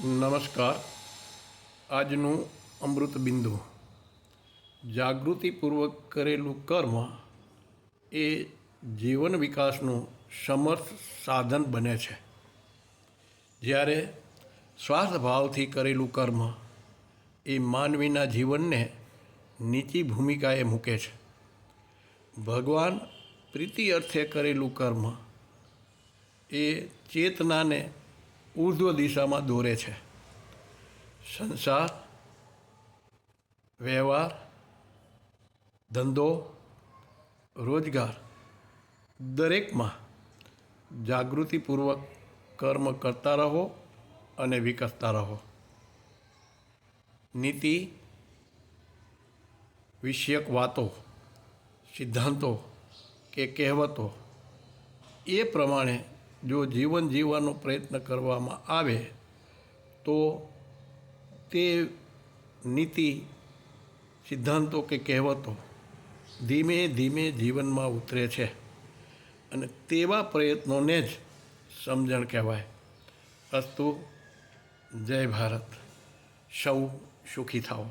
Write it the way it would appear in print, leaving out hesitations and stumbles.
નમસ્કાર. આજનું અમૃત બિંદુ. જાગૃતિપૂર્વક કરેલું કર્મ એ જીવન વિકાસનું સમર્થ સાધન બને છે, જ્યારે સ્વાર્થભાવથી કરેલું કર્મ એ માનવીના જીવનને નીચી ભૂમિકાએ મૂકે છે. ભગવાન પ્રીતિ અર્થે કરેલું કર્મ એ ચેતનાને ઉર્ધ્વ દિશામાં દોરે છે. સંસાર, વ્યવહાર, ધંધો, રોજગાર દરેકમાં જાગૃતિપૂર્વક કર્મ કરતા રહો અને વિકસતા રહો. નીતિ વિષયક વાતો, સિદ્ધાંતો કે કહેવતો એ પ્રમાણે જો જીવન જીવવાનો પ્રયત્ન કરવામાં આવે તો તે નીતિ, સિદ્ધાંતો કે કહેવતો ધીમે ધીમે જીવનમાં ઉતરે છે અને તેવા પ્રયત્નોને જ સમજણ કહેવાય. અસ્તુ. જય ભારત. સૌ સુખી થાઓ.